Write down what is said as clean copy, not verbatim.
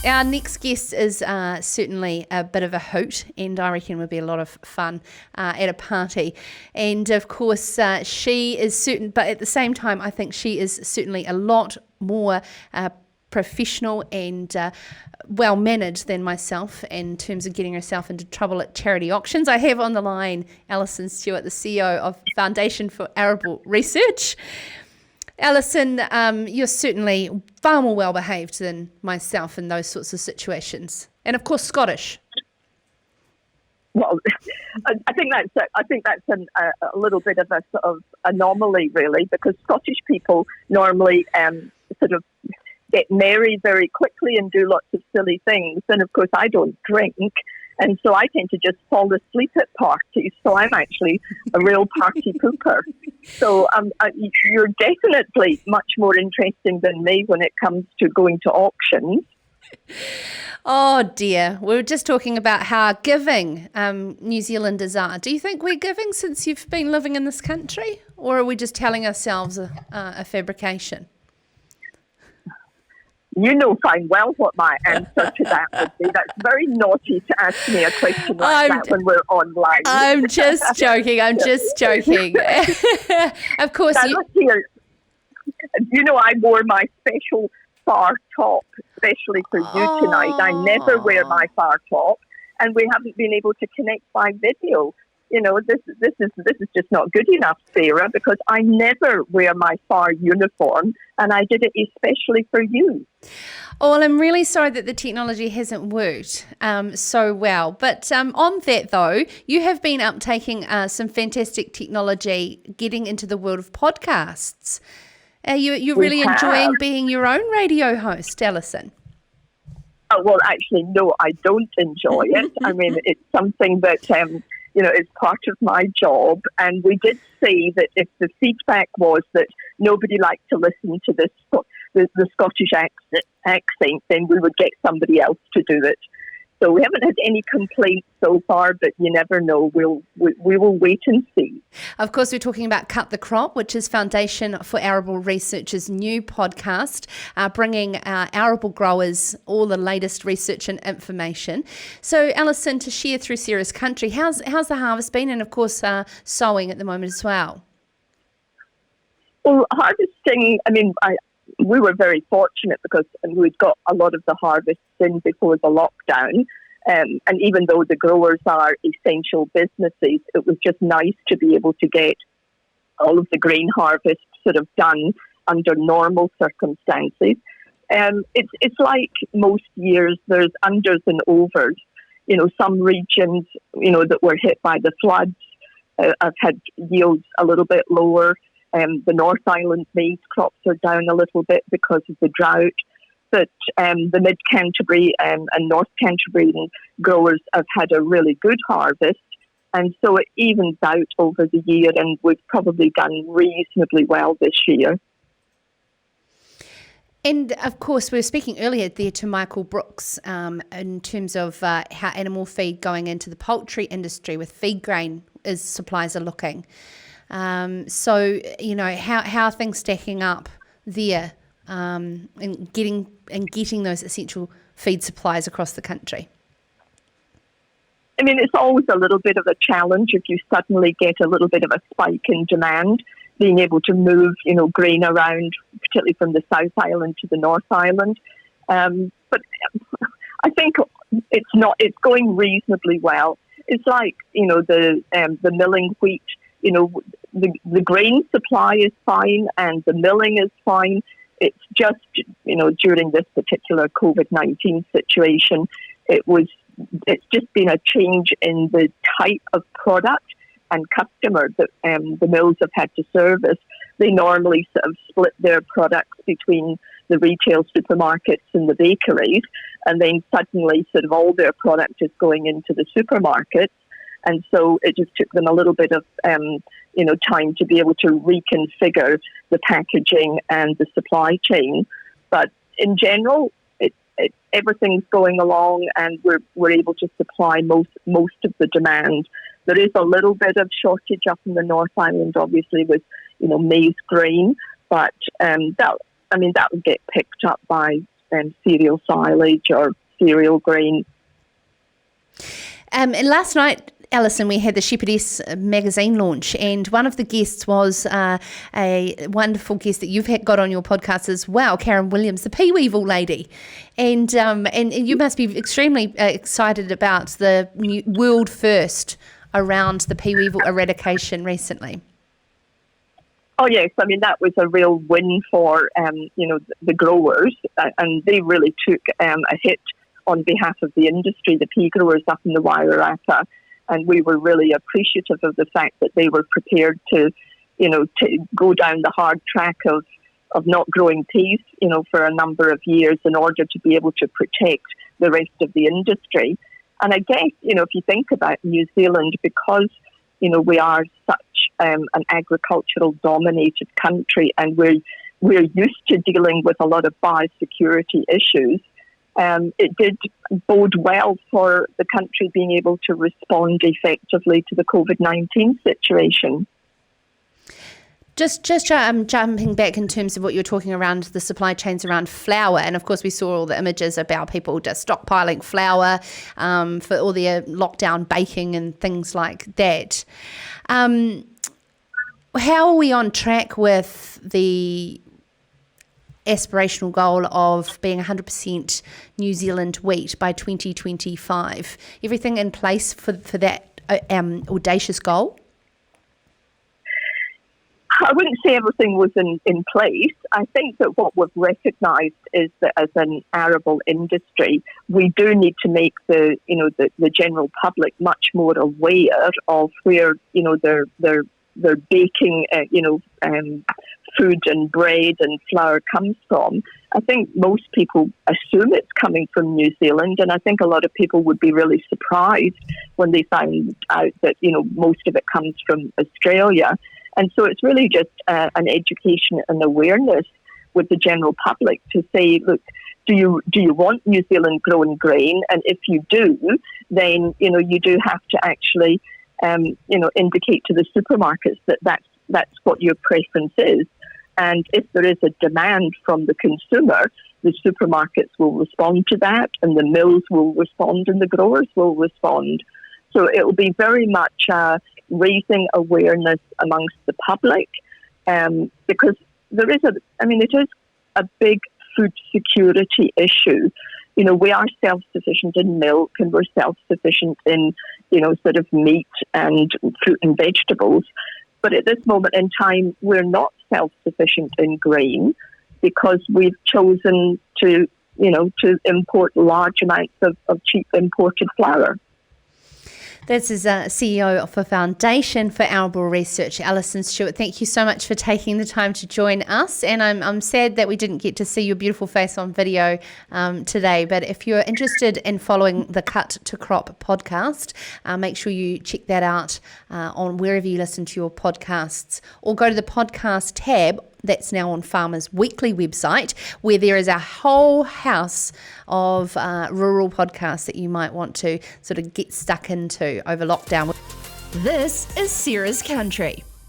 Our next guest is certainly a bit of a hoot, and I reckon would be a lot of fun at a party. And of course, she is certain, but at the same time, I think she is certainly a lot more professional and well-managed than myself in terms of getting herself into trouble at charity auctions. I have on the line Alison Stewart, the CEO of Foundation for Arable Research. Alison, you're certainly far more well-behaved than myself in those sorts of situations. And of course, Scottish. Well, I think that's a little bit of a sort of anomaly, really, because Scottish people normally sort of get merry very quickly and do lots of silly things. And of course, I don't drink. And so I tend to just fall asleep at parties. So I'm actually a real party pooper. So you're definitely much more interesting than me when it comes to going to auctions. Oh dear, we were just talking about how giving New Zealanders are. Do you think we're giving since you've been living in this country? Or are we just telling ourselves a fabrication? You know fine well what my answer to that would be. That's very naughty to ask me a question like that when we're online. I'm just joking. Of course. Now, look here. You know, I wore my special far top, especially for you tonight. I never wear my far top, and we haven't been able to connect by video. You know, this is just not good enough, Sarah, because I never wear my far uniform, and I did it especially for you. Oh, well, I'm really sorry that the technology hasn't worked so well. But on that, though, you have been uptaking some fantastic technology getting into the world of podcasts. You're really enjoying being your own radio host, Alison. Oh, well, actually, no, I don't enjoy it. I mean, it's something that... it's part of my job. And we did say that if the feedback was that nobody liked to listen to the Scottish accent, then we would get somebody else to do it. So we haven't had any complaints so far, but you never know. We will wait and see. Of course, we're talking about Cut the Crop, which is Foundation for Arable Research's new podcast, bringing arable growers all the latest research and information. So, Alison, to share through Sarah's country, how's the harvest been? And, of course, sowing at the moment as well. Well, harvesting, we were very fortunate because we'd got a lot of the harvests in before the lockdown. And even though the growers are essential businesses, it was just nice to be able to get all of the grain harvest sort of done under normal circumstances. It's like most years, there's unders and overs. You know, some regions, that were hit by the floods have had yields a little bit lower. The North Island maize crops are down a little bit because of the drought, but the Mid-Canterbury and North Canterbury growers have had a really good harvest, and so it evens out over the year, and we've probably done reasonably well this year. And, of course, we were speaking earlier there to Michael Brooks in terms of how animal feed going into the poultry industry with feed grain supplies are looking. So, how are things stacking up there and getting those essential feed supplies across the country? I mean, it's always a little bit of a challenge if you suddenly get a little bit of a spike in demand, being able to move, grain around, particularly from the South Island to the North Island. But I think it's going reasonably well. It's like, the milling wheat. The grain supply is fine and the milling is fine. It's just, during this particular COVID-19 situation, it's just been a change in the type of product and customer that the mills have had to service. They normally sort of split their products between the retail supermarkets and the bakeries, and then suddenly sort of all their product is going into the supermarkets. And so it just took them a little bit of, time to be able to reconfigure the packaging and the supply chain. But in general, everything's going along, and we're able to supply most of the demand. There is a little bit of shortage up in the North Island, obviously, with maize grain, but that will get picked up by cereal silage or cereal grain. And last night, Alison, we had the Shepherdess magazine launch, and one of the guests was a wonderful guest that you've got on your podcast as well, Karen Williams, the pea weevil lady. And you must be extremely excited about the new world first around the pea weevil eradication recently. Oh yes, I mean that was a real win for the growers, and they really took a hit on behalf of the industry, the pea growers up in the Wairarapa, and we were really appreciative of the fact that they were prepared to go down the hard track of not growing peas, for a number of years in order to be able to protect the rest of the industry. And I guess, if you think about New Zealand, because we are such an agricultural dominated country, and we're used to dealing with a lot of biosecurity issues, it did bode well for the country being able to respond effectively to the COVID-19 situation. Just jumping back in terms of what you're talking around the supply chains around flour, and of course we saw all the images about people just stockpiling flour for all their lockdown baking and things like that. How are we on track with the aspirational goal of being 100% New Zealand wheat by 2025? Everything in place for that audacious goal? I wouldn't say everything was in place. I think that what we've recognised is that as an arable industry, we do need to make the general public much more aware of where they're baking food and bread and flour comes from. I think most people assume it's coming from New Zealand, and I think a lot of people would be really surprised when they find out that most of it comes from Australia. And so it's really just an education and awareness with the general public to say, look, do you want New Zealand grown grain? And if you do, then you do have to actually indicate to the supermarkets that that's what your preference is. And if there is a demand from the consumer, the supermarkets will respond to that, and the mills will respond, and the growers will respond. So it will be very much raising awareness amongst the public, because it is a big food security issue. We are self-sufficient in milk, and we're self-sufficient in, sort of meat and fruit and vegetables. But at this moment in time, we're not self-sufficient in grain because we've chosen to import large amounts of cheap imported flour. This is CEO of the Foundation for Arable Research, Alison Stewart. Thank you so much for taking the time to join us. And I'm sad that we didn't get to see your beautiful face on video today. But if you're interested in following the Cut to Crop podcast, make sure you check that out on wherever you listen to your podcasts, or go to the podcast tab that's now on Farmers Weekly website, where there is a whole house of rural podcasts that you might want to sort of get stuck into over lockdown. This is Sarah's Country.